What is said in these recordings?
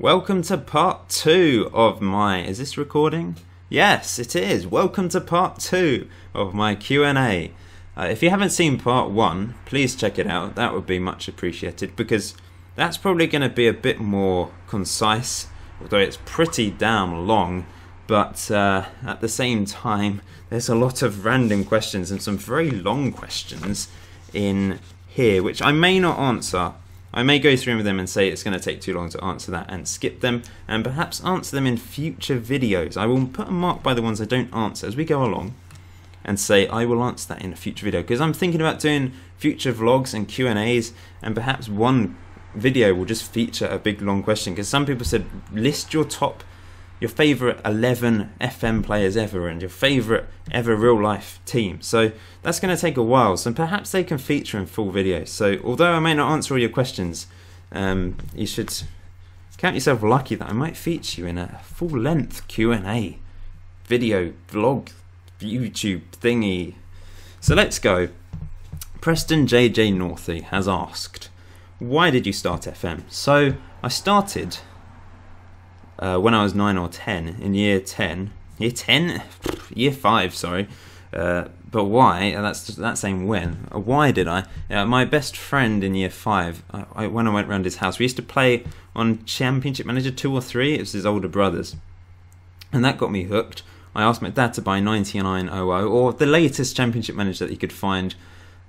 Welcome to part 2 of my... Is this recording? Yes, it is. Welcome to part 2 of my Q&A. If you haven't seen part 1, please check it out. That would be much appreciated because that's probably going to be a bit more concise, although it's pretty damn long. But at the same time, there's a lot of random questions and some very long questions in here, which I may not answer. I may go through them and say it's going to take too long to answer that and skip them, and perhaps answer them in future videos. I will put a mark by the ones I don't answer as we go along and say I will answer that in a future video, because I'm thinking about doing future vlogs and Q&As, and perhaps one video will just feature a big long question, because some people said list your favourite 11 FM players ever and your favourite ever real life team. So that's going to take a while, so perhaps they can feature in full videos. So although I may not answer all your questions, you should count yourself lucky that I might feature you in a full length Q&A video vlog YouTube thingy. So let's go. Preston JJ Northey has asked, why did you start FM? So I started when I was 9 or 10, in year 5, sorry. But why? That's saying when. Why did I? My best friend in year 5, when I went round his house, we used to play on Championship Manager 2 or 3. It was his older brothers, and that got me hooked. I asked my dad to buy 9900 or the latest Championship Manager that he could find.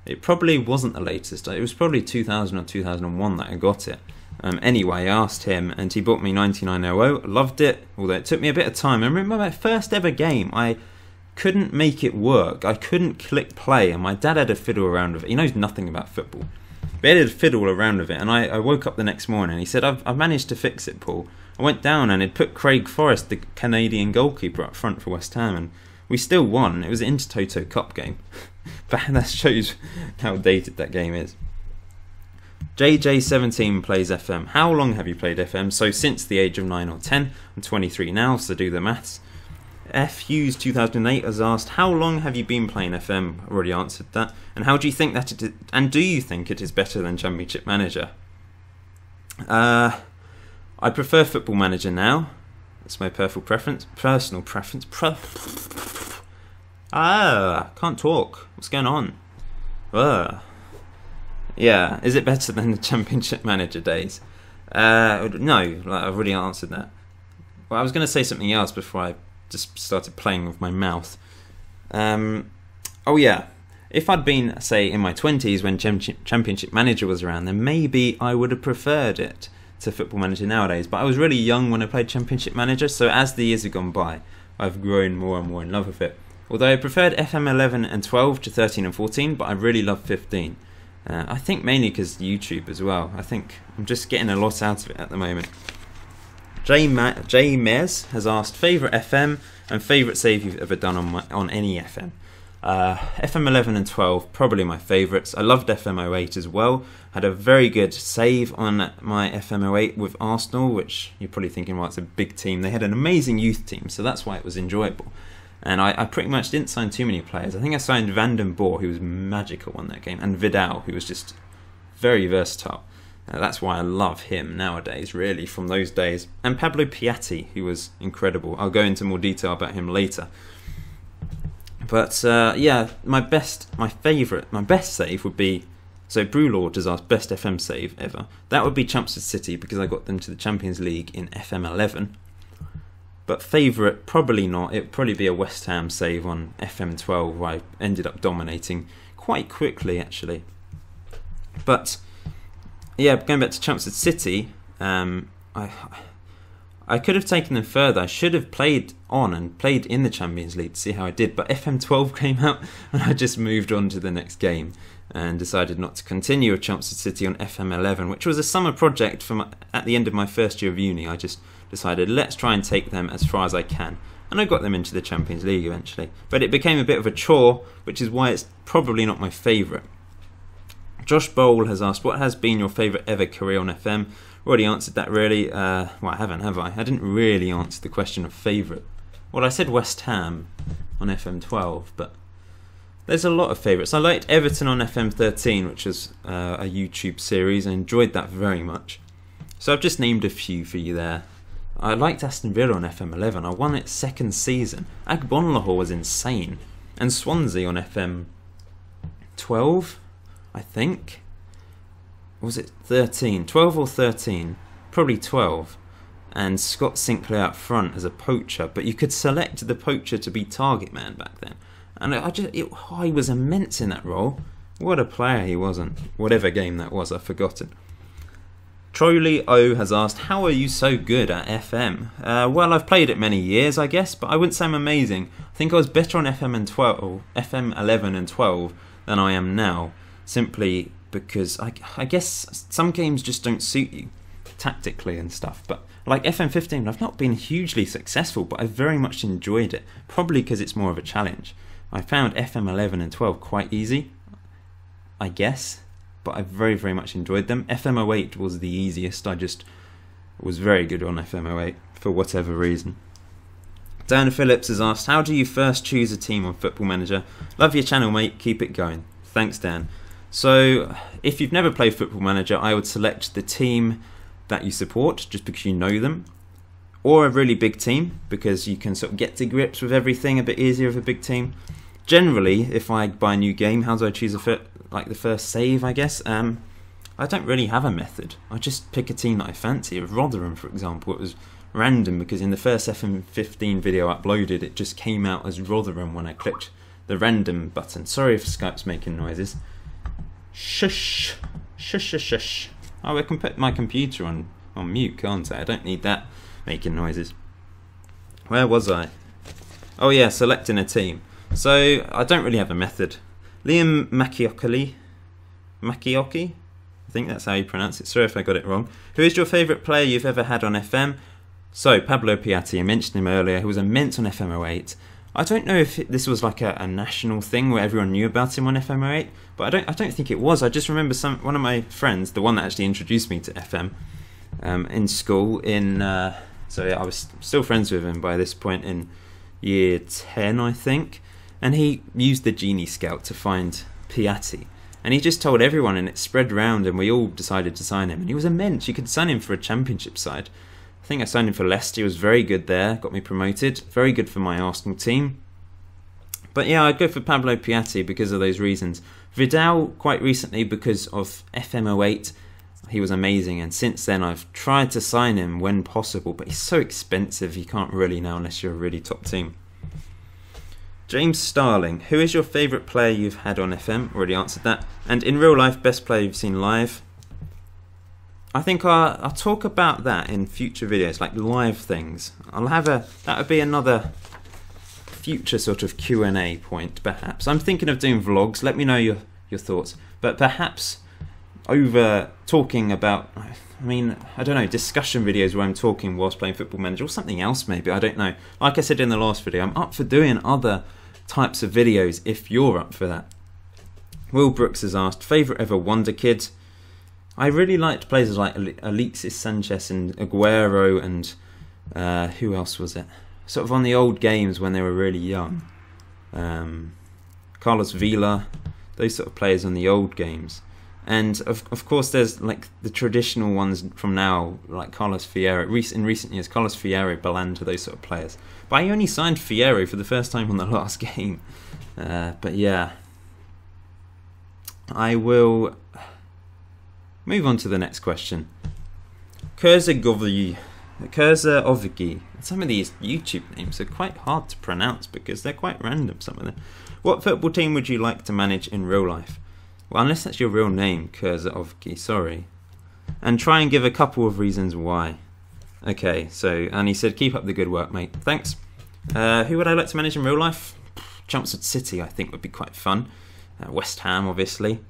It probably wasn't the latest. It was probably 2000 or 2001 that I got it. Anyway, I asked him and he bought me 9900. Loved it, although it took me a bit of time. I remember my first ever game, I couldn't make it work. I couldn't click play, and my dad had a fiddle around with it. He knows nothing about football, but he had a fiddle around with it, and I woke up the next morning and he said, I've managed to fix it, Paul. I went down and he'd put Craig Forrest, the Canadian goalkeeper, up front for West Ham, and we still won. It was an Intertoto Cup game. But that shows how dated that game is. JJ17 plays FM. How long have you played FM? So since the age of 9 or 10. I'm 23 now, so do the maths. F Hughes 2008 has asked, how long have you been playing FM? I already answered that. And how do you think that it is, and do you think it is better than Championship Manager? I prefer Football Manager now. That's my personal preference. Can't talk. What's going on? Yeah, is it better than the Championship Manager days? No, I've already answered that. Well, I was going to say something else before I just started playing with my mouth. Oh yeah, if I'd been, say, in my 20s when Championship Manager was around, then maybe I would have preferred it to Football Manager nowadays. But I was really young when I played Championship Manager, so as the years have gone by, I've grown more and more in love with it. Although I preferred FM 11 and 12 to 13 and 14, but I really love 15. I think mainly because YouTube as well. I think I'm just getting a lot out of it at the moment. J Mez has asked, favourite FM and favourite save you've ever done on any FM. FM 11 and 12, probably my favourites. I loved FM 08 as well. Had a very good save on my FM 08 with Arsenal, which you're probably thinking, well, it's a big team. They had an amazing youth team, so that's why it was enjoyable. And I pretty much didn't sign too many players. I think I signed Van den Boer, who was magical on that game, and Vidal, who was just very versatile. That's why I love him nowadays, really, from those days. And Pablo Piatti, who was incredible. I'll go into more detail about him later. But yeah, my best save would be... So Brulord has asked best FM save ever. That would be Chelmsford City, because I got them to the Champions League in FM 11. But favourite, probably not. It would probably be a West Ham save on FM 12, where I ended up dominating quite quickly, actually. But yeah, going back to Chelmsford City, I could have taken them further. I should have played on and played in the Champions League to see how I did. But FM 12 came out, and I just moved on to the next game and decided not to continue with Chelmsford City on FM 11, which was a summer project at the end of my first year of uni. I just decided, let's try and take them as far as I can. And I got them into the Champions League eventually. But it became a bit of a chore, which is why it's probably not my favourite. Josh Bowl has asked, what has been your favourite ever career on FM? Already answered that, really. Well, I haven't, have I? I didn't really answer the question of favourite. Well, I said West Ham on FM 12, but there's a lot of favourites. I liked Everton on FM 13, which was a YouTube series. I enjoyed that very much. So I've just named a few for you there. I liked Aston Villa on FM 11. I won its second season. Agbonlahor was insane. And Swansea on FM 12, I think. Or was it 13? 12 or 13? Probably 12. And Scott Sinclair up front as a poacher. But you could select the poacher to be target man back then. And he was immense in that role. What a player he wasn't. Whatever game that was, I've forgotten. Trolley O has asked, how are you so good at FM? Well, I've played it many years, I guess, but I wouldn't say I'm amazing. I think I was better on FM 11 and 12 than I am now, simply because I guess some games just don't suit you tactically and stuff. But like FM 15, I've not been hugely successful, but I've very much enjoyed it, probably because it's more of a challenge. I found FM 11 and 12 quite easy, I guess. But I very, very much enjoyed them. FM 08 was the easiest. I just was very good on FM 08 for whatever reason. Dan Phillips has asked, how do you first choose a team on Football Manager? Love your channel, mate. Keep it going. Thanks, Dan. So, if you've never played Football Manager, I would select the team that you support, just because you know them. Or a really big team, because you can sort of get to grips with everything a bit easier with a big team. Generally, if I buy a new game, how do I choose the first save, I guess? I don't really have a method. I just pick a team that I fancy. With Rotherham, for example, it was random because in the first FM15 video uploaded, it just came out as Rotherham when I clicked the random button. Sorry if Skype's making noises. Shush. Shush, shush, shush. Oh, I can put my computer on mute, can't I? I don't need that making noises. Where was I? Oh yeah, selecting a team. So, I don't really have a method. Liam Macchiocchi, I think that's how you pronounce it. Sorry if I got it wrong. Who is your favourite player you've ever had on FM? So, Pablo Piatti, I mentioned him earlier, who was immense on FM 08. I don't know if this was like a national thing where everyone knew about him on FM 08, but I don't think it was. I just remember one of my friends, the one that actually introduced me to FM, in school. So yeah, I was still friends with him by this point in year 10, I think. And he used the Genie Scout to find Piatti. And he just told everyone, and it spread around, and we all decided to sign him. And he was immense. You could sign him for a championship side. I think I signed him for Leicester. He was very good there. Got me promoted. Very good for my Arsenal team. But yeah, I'd go for Pablo Piatti because of those reasons. Vidal, quite recently, because of FM 08. He was amazing. And since then, I've tried to sign him when possible. But he's so expensive, you can't really now unless you're a really top team. James Starling, who is your favourite player you've had on FM? Already answered that. And in real life, best player you've seen live? I think I'll talk about that in future videos, like live things. That would be another future sort of Q&A point, perhaps. I'm thinking of doing vlogs. Let me know your thoughts. But perhaps over talking about, I don't know, discussion videos where I'm talking whilst playing Football Manager or something else maybe, I don't know. Like I said in the last video, I'm up for doing other types of videos if you're up for that. Will Brooks has asked, favourite ever Wonder Kid? I really liked players like Alexis Sanchez and Aguero and who else was it? Sort of on the old games when they were really young. Carlos Vela, those sort of players on the old games. And of course there's like the traditional ones from now, like Carlos Fierro. In recent years, Carlos Fierro, Belanda, those sort of players. But I only signed Fierro for the first time on the last game. But yeah. I will move on to the next question. Kurzaovgi. Some of these YouTube names are quite hard to pronounce because they're quite random, some of them. What football team would you like to manage in real life? Well, unless that's your real name, Kurzaovgi, sorry. And try and give a couple of reasons why. Okay, and he said, keep up the good work, mate. Thanks. Who would I like to manage in real life? Chelmsford City, I think, would be quite fun. West Ham, obviously.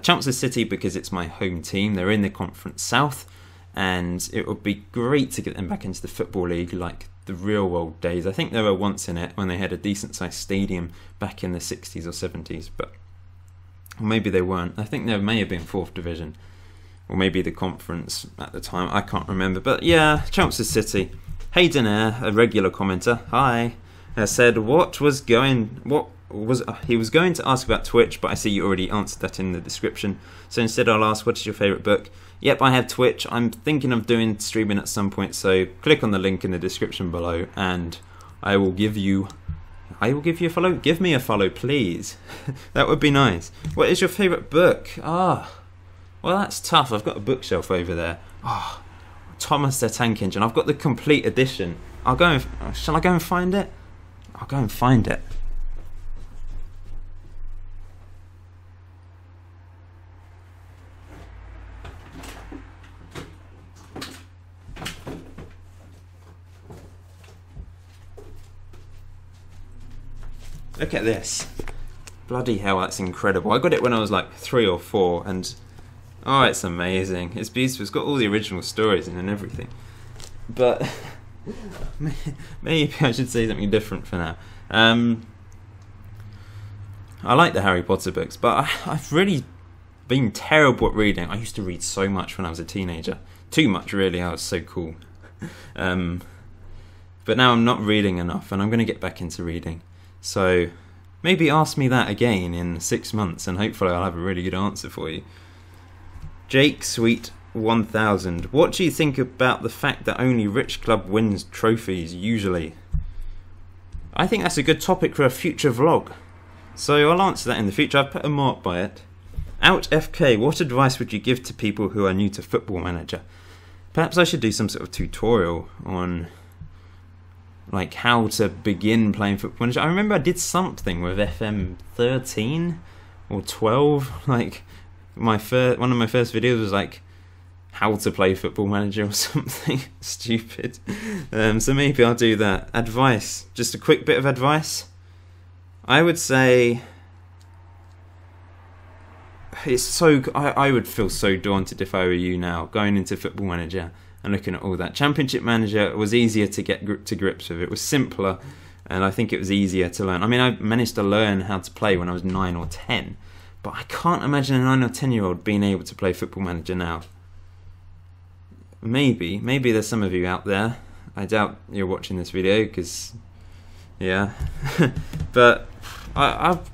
Chelmsford City, because it's my home team. They're in the Conference South. And it would be great to get them back into the Football League like the real world days. I think they were once in it when they had a decent-sized stadium back in the 60s or 70s, but or maybe they weren't. I think there may have been 4th Division, or maybe the Conference at the time. I can't remember. But yeah, Chelmsford City. Hayden Eyre, a regular commenter, hi, said, what he was going to ask about Twitch, but I see you already answered that in the description. So instead I'll ask, what is your favourite book? Yep, I have Twitch. I'm thinking of doing streaming at some point, so click on the link in the description below and I will give you a follow. Give me a follow, please. That would be nice. What is your favourite book? Well, that's tough. I've got a bookshelf over there. Thomas the Tank Engine. I've got the complete edition. Shall I go and find it? I'll go and find it. Look at this. Bloody hell, that's incredible. I got it when I was like 3 or 4 and it's amazing. It's beautiful. It's got all the original stories in and everything. But maybe I should say something different for now. I like the Harry Potter books, but I've really been terrible at reading. I used to read so much when I was a teenager. Too much, really. I was so cool. But now I'm not reading enough, and I'm going to get back into reading. So maybe ask me that again in 6 months, and hopefully I'll have a really good answer for you. Jake Sweet 1000. What do you think about the fact that only rich club wins trophies usually? I think that's a good topic for a future vlog. So I'll answer that in the future. I've put a mark by it. Out FK, what advice would you give to people who are new to Football Manager? Perhaps I should do some sort of tutorial on like how to begin playing Football Manager. I remember I did something with FM 13 or 12. Like one of my first videos was like how to play Football Manager or something stupid. So maybe I'll do that. Advice, just a quick bit of advice. I would say I would feel so daunted if I were you now, going into Football Manager and looking at all that. Championship Manager was easier to get to grips with. It was simpler, and I think it was easier to learn. I mean, I managed to learn how to play when I was 9 or 10, but I can't imagine a 9 or 10-year-old being able to play Football Manager now. Maybe there's some of you out there. I doubt you're watching this video, because, yeah. But I'll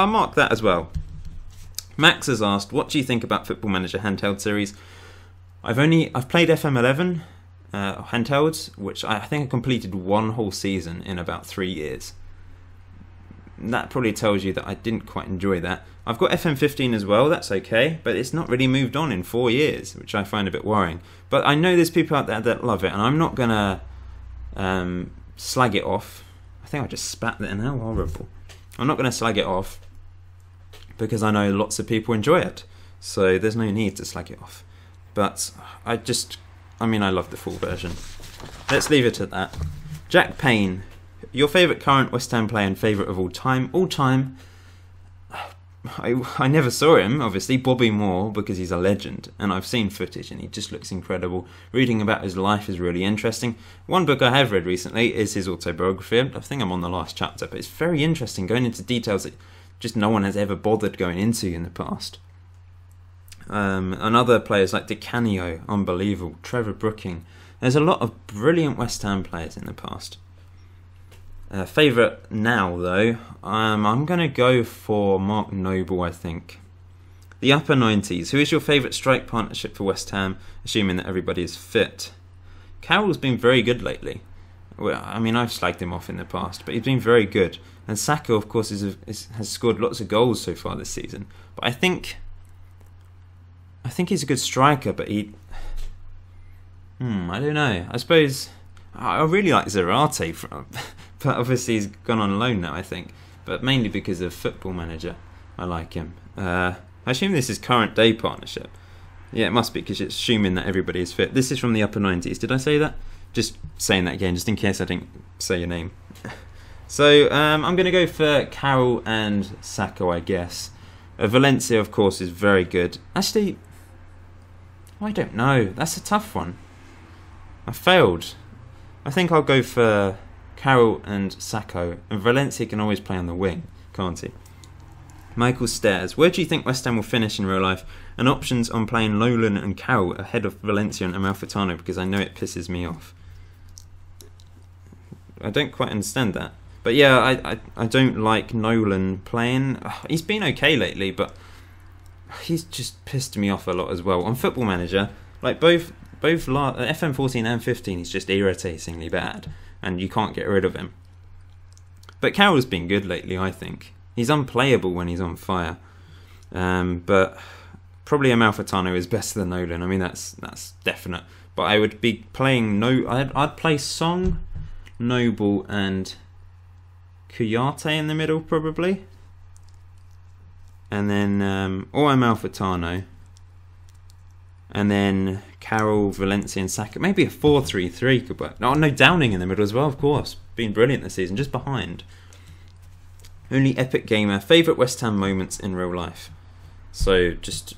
mark that as well. Max has asked, what do you think about Football Manager handheld series? I've played FM11 handhelds, which I think I completed 1 whole season in about 3 years. That probably tells you that I didn't quite enjoy that. I've got FM15 as well, that's okay, but it's not really moved on in 4 years, which I find a bit worrying. But I know there's people out there that love it, and I'm not going to slag it off. I think I just spat there now, horrible. I'm not going to slag it off, because I know lots of people enjoy it, so there's no need to slag it off. But I love the full version. Let's leave it at that. Jack Payne, your favourite current West Ham player and favourite of all time? All time, I never saw him, obviously, Bobby Moore, because he's a legend, and I've seen footage and he just looks incredible. Reading about his life is really interesting. One book I have read recently is his autobiography. I think I'm on the last chapter, but it's very interesting, going into details that just no one has ever bothered going into in the past. And other players like Di Canio, unbelievable. Trevor Brooking. There's a lot of brilliant West Ham players in the past. Favourite now, though, I'm going to go for Mark Noble, I think. The upper 90s. Who is your favourite strike partnership for West Ham, assuming that everybody is fit? Carroll's been very good lately. Well, I mean, I've slagged him off in the past, but he's been very good. And Saka, of course, has scored lots of goals so far this season. But I think he's a good striker, but I don't know. I suppose I really like Zarate, but obviously he's gone on loan now, I think. But mainly because of Football Manager, I like him. I assume this is current day partnership. Yeah, it must be, because it's assuming that everybody is fit. This is from the upper 90s. Did I say that? Just saying that again, just in case I didn't say your name. So I'm going to go for Carroll and Sacco, I guess. Valencia, of course, is very good. Actually, I don't know. That's a tough one. I failed. I think I'll go for Carroll and Sacco. And Valencia can always play on the wing, can't he? Michael Stairs. Where do you think West Ham will finish in real life? And options on playing Nolan and Carroll ahead of Valencia and Amalfitano, because I know it pisses me off. I don't quite understand that. But yeah, I don't like Nolan playing. He's been okay lately, but he's just pissed me off a lot as well. On Football Manager, like both FM14 and 15, he's just irritatingly bad, and you can't get rid of him. But Carroll's been good lately, I think. He's unplayable when he's on fire. But probably Amalfitano is better than Nolan. I mean, that's definite. But I would be playing I'd play Song, Noble, and Kouyaté in the middle probably, and then or Amalfitano, and then Carroll, Valencia, and Saka. Maybe a 4-3-3 could work. No, Downing in the middle as well, of course. Been brilliant this season, just behind. Only Epic Gamer. Favourite West Ham moments in real life. So just,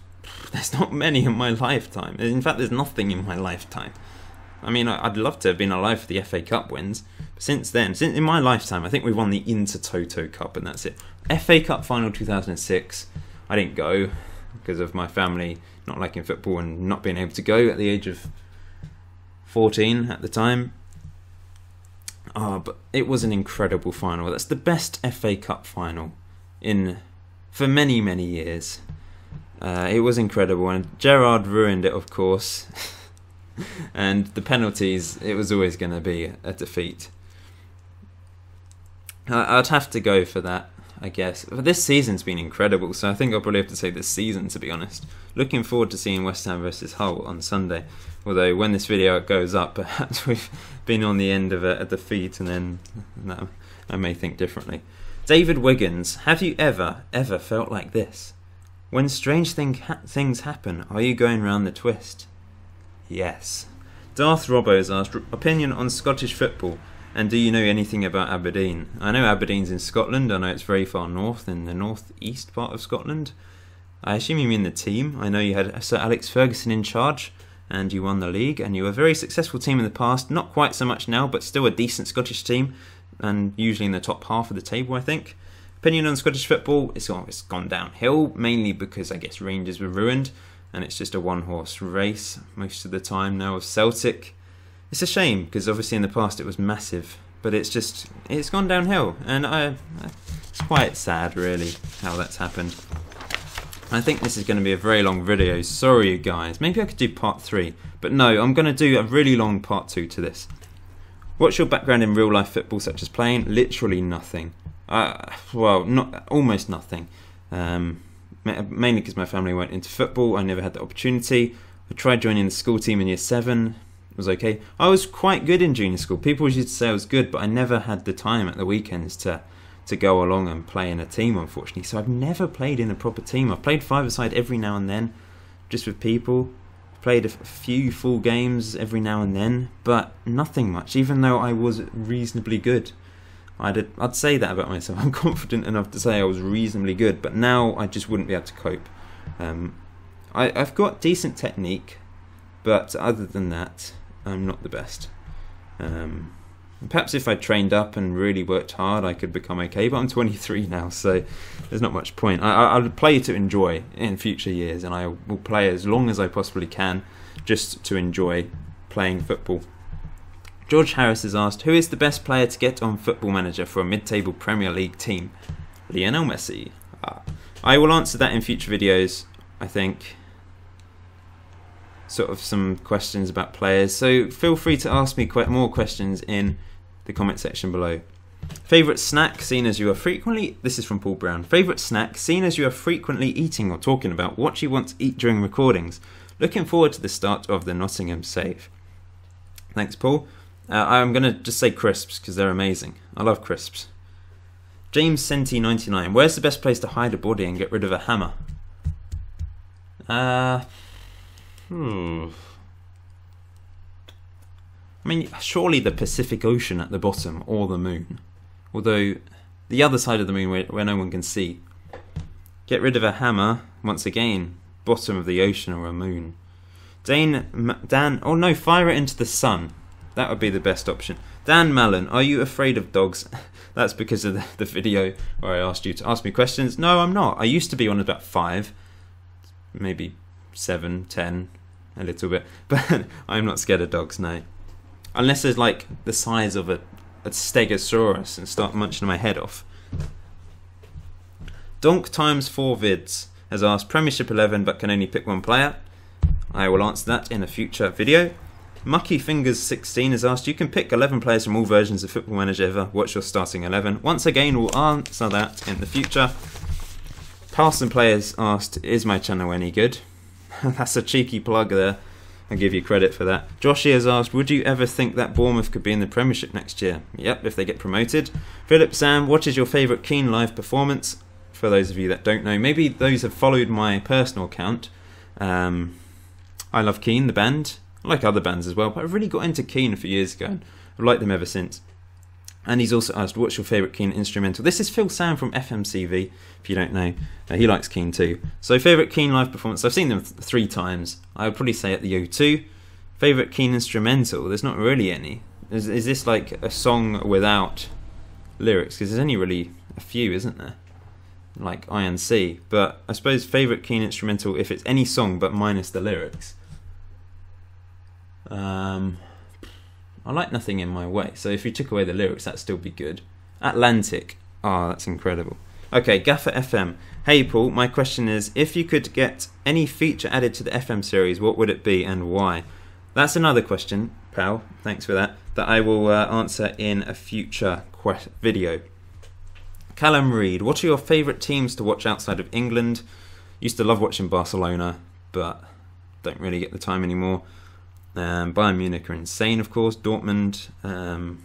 there's not many in my lifetime. In fact, there's nothing in my lifetime. I mean, I'd love to have been alive for the FA Cup wins. But since in my lifetime, I think we've won the Intertoto Cup, and that's it. FA Cup final 2006. I didn't go because of my family not liking football and not being able to go at the age of 14 at the time. But it was an incredible final. That's the best FA Cup final for many, many years. It was incredible, and Gerrard ruined it, of course. And the penalties, it was always going to be a defeat. I'd have to go for that, I guess. But this season's been incredible, so I think I'll probably have to say this season, to be honest. Looking forward to seeing West Ham versus Hull on Sunday. Although when this video goes up, perhaps we've been on the end of a defeat, and then I may think differently. David Wiggins, have you ever felt like this? When strange things happen, are you going round the twist? Yes. Darth Robbo has asked, opinion on Scottish football, and do you know anything about Aberdeen? I know Aberdeen's in Scotland. I know it's very far north, in the north-east part of Scotland. I assume you mean the team. I know you had Sir Alex Ferguson in charge, and you won the league, and you were a very successful team in the past. Not quite so much now, but still a decent Scottish team, and usually in the top half of the table, I think. Opinion on Scottish football, it's gone downhill, mainly because I guess Rangers were ruined, and it's just a one-horse race most of the time now with Celtic. It's a shame, because obviously in the past it was massive, but it's gone downhill, and it's quite sad, really, how that's happened. I think this is going to be a very long video, sorry you guys. Maybe I could do part 3, but no, I'm going to do a really long part 2 to this. What's your background in real-life football, such as playing? Literally nothing. Almost nothing. Mainly because my family went into football. I never had the opportunity. I tried joining the school team in year 7. It was okay. I was quite good in junior school. People used to say I was good, but I never had the time at the weekends to go along and play in a team, unfortunately. So I've never played in a proper team. I've played five-a-side every now and then, just with people. Played a few full games every now and then, but nothing much, even though I was reasonably good. I'd say that about myself. I'm confident enough to say I was reasonably good, but now I just wouldn't be able to cope. I've got decent technique, but other than that, I'm not the best. Perhaps if I trained up and really worked hard, I could become okay, but I'm 23 now, so there's not much point. I'll play to enjoy in future years, and I will play as long as I possibly can, just to enjoy playing football. George Harris has asked, who is the best player to get on Football Manager for a mid-table Premier League team? Lionel Messi. I will answer that in future videos, I think. Sort of some questions about players, so feel free to ask me more questions in the comment section below. Favourite snack, seen as you are frequently... This is from Paul Brown. Favourite snack, seen as you are frequently eating or talking about what you want to eat during recordings. Looking forward to the start of the Nottingham save. Thanks, Paul. I'm going to just say crisps, because they're amazing. I love crisps. James Senti 99. Where's the best place to hide a body and get rid of a hammer? I mean, surely the Pacific Ocean at the bottom, or the moon. Although, the other side of the moon where no one can see. Get rid of a hammer, once again, bottom of the ocean or a moon. Fire it into the sun. That would be the best option. Dan Mallon, are you afraid of dogs? That's because of the video where I asked you to ask me questions. No, I'm not. I used to be on about 5, maybe 7, 10, a little bit. But I'm not scared of dogs, no. Unless there's like the size of a a Stegosaurus and start munching my head off. Donk times 4 vids has asked Premiership 11 but can only pick one player. I will answer that in a future video. Mucky Fingers 16 has asked, you can pick 11 players from all versions of Football Manager ever. What's your starting 11? Once again, we'll answer that in the future. Parson Players asked, is my channel any good? That's a cheeky plug there. I'll give you credit for that. Joshy has asked, would you ever think that Bournemouth could be in the Premiership next year? Yep, if they get promoted. Philip Sam, what is your favourite Keane live performance? For those of you that don't know, maybe those have followed my personal account. I love Keane, the band. I like other bands as well, but I really got into Keane a few years ago, and I've liked them ever since. And he's also asked, what's your favourite Keane instrumental? This is Phil Sam from FMCV, if you don't know. He likes Keane too. So favourite Keane live performance, I've seen them 3 times. I would probably say at the O2. Favourite Keane instrumental, there's not really any. Is this like a song without lyrics? Because there's only really a few, isn't there? Like INC. But I suppose favourite Keane instrumental, if it's any song but minus the lyrics. I like Nothing in My Way, so if you took away the lyrics, that'd still be good. Atlantic. Oh, that's incredible. Okay, Gaffer FM. Hey Paul, my question is, if you could get any feature added to the FM series, what would it be and why? That's another question, pal, thanks for that I will answer in a future video. Callum Reed, what are your favourite teams to watch outside of England? Used to love watching Barcelona, but don't really get the time anymore. Bayern Munich are insane, of course. Dortmund. I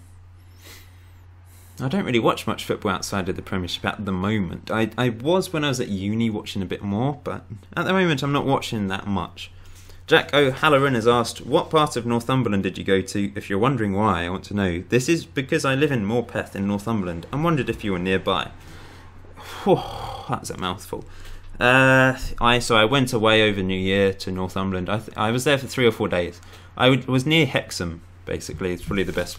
don't really watch much football outside of the Premiership at the moment. I was when I was at uni watching a bit more, but at the moment I'm not watching that much. Jack O'Halloran has asked, what part of Northumberland did you go to? If you're wondering why, I want to know. This is because I live in Morpeth in Northumberland and wondered if you were nearby. That's a mouthful. So I went away over New Year to Northumberland. I was there for 3 or 4 days. I was near Hexham, basically. It's probably the best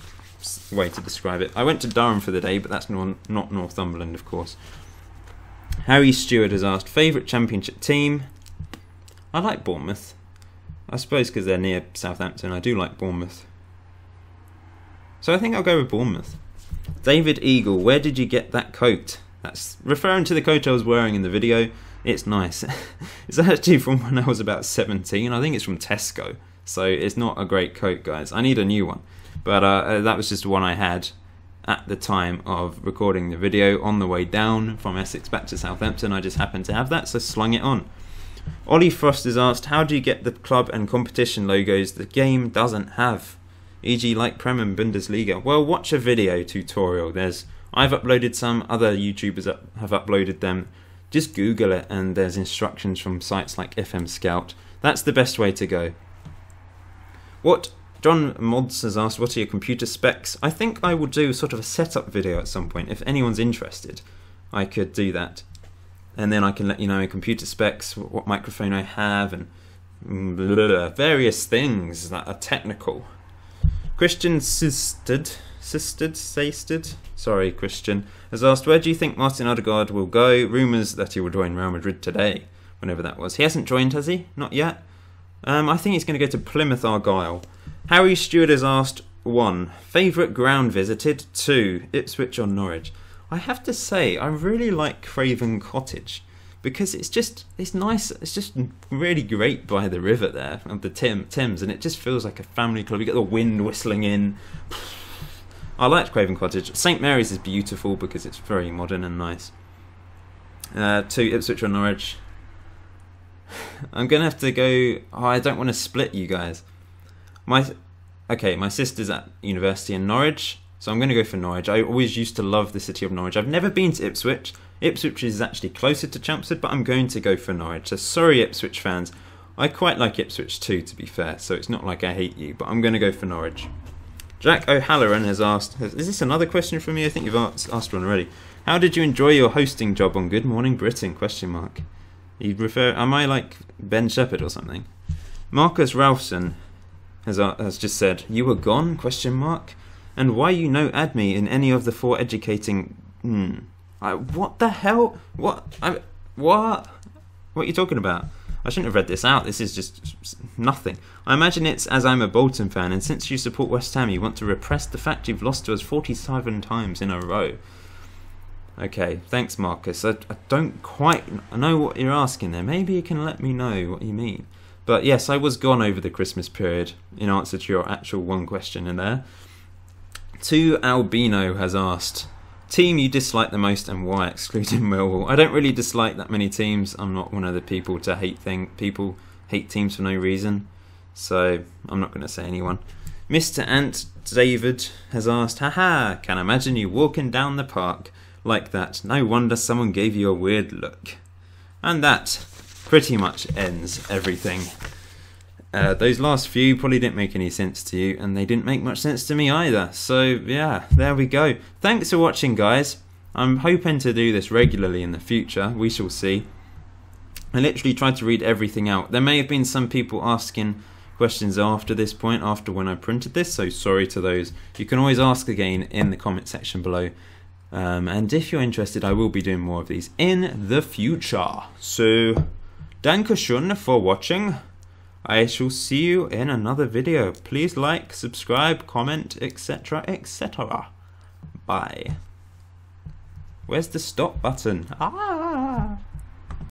way to describe it. I went to Durham for the day, but that's not Northumberland, of course. Harry Stewart has asked, favourite Championship team? I like Bournemouth. I suppose because they're near Southampton, I do like Bournemouth. So I think I'll go with Bournemouth. David Eagle, where did you get that coat? That's referring to the coat I was wearing in the video. It's nice. It's actually from when I was about 17. I think it's from Tesco. So it's not a great coat, guys. I need a new one. But that was just one I had at the time of recording the video on the way down from Essex back to Southampton. I just happened to have that, so slung it on. Ollie Frost has asked, how do you get the club and competition logos the game doesn't have? E.g. like Prem and Bundesliga. Well, watch a video tutorial. I've uploaded some, other YouTubers have uploaded them. Just Google it and there's instructions from sites like FM Scout. That's the best way to go. John Mods has asked, what are your computer specs? I think I will do sort of a setup video at some point. If anyone's interested, I could do that. And then I can let you know computer specs, what microphone I have, and various things that are technical. Christian Sisted, sorry Christian, has asked, where do you think Martin Odegaard will go? Rumours that he will join Real Madrid today, whenever that was. He hasn't joined, has he? Not yet? I think he's going to go to Plymouth Argyle. Harry Stewart has asked, 1. Favourite ground visited? 2. Ipswich or Norwich? I have to say, I really like Craven Cottage because it's nice. It's just really great by the river there, of the Thames, and it just feels like a family club. You get the wind whistling in. I liked Craven Cottage. St Mary's is beautiful because it's very modern and nice. 2. Ipswich or Norwich? I'm going to have to go... I don't want to split you guys. My sister's at university in Norwich, so I'm going to go for Norwich. I always used to love the city of Norwich. I've never been to Ipswich. Ipswich is actually closer to Chelmsford, but I'm going to go for Norwich. So sorry, Ipswich fans. I quite like Ipswich too, to be fair, so it's not like I hate you, but I'm going to go for Norwich. Jack O'Halloran has asked, is this another question from you? I think you've asked one already. How did you enjoy your hosting job on Good Morning Britain? Am I like Ben Shepherd or something? Marcus Ralphson has just said, you were gone? And why you no add me in any of the 4 educating... what the hell? What are you talking about? I shouldn't have read this out. This is just nothing. I imagine it's as I'm a Bolton fan, and since you support West Ham, you want to repress the fact you've lost to us 47 times in a row. Okay, thanks, Marcus. I don't quite know what you're asking there. Maybe you can let me know what you mean. But yes, I was gone over the Christmas period, in answer to your actual one question in there. 2 Albino has asked, team you dislike the most and why, excluding Millwall? I don't really dislike that many teams. I'm not one of the people to people hate teams for no reason. So I'm not going to say anyone. Mr. Ant David has asked, haha, can imagine you walking down the park like that. No wonder someone gave you a weird look. And that pretty much ends everything. Those last few probably didn't make any sense to you, and they didn't make much sense to me either. So yeah, there we go. Thanks for watching, guys. I'm hoping to do this regularly in the future. We shall see. I literally tried to read everything out. There may have been some people asking questions after this point, after when I printed this, so sorry to those. You can always ask again in the comment section below. And if you're interested, I will be doing more of these in the future. So, dankeschön for watching. I shall see you in another video. Please like, subscribe, comment, etc, etc. Bye. Where's the stop button? Ah!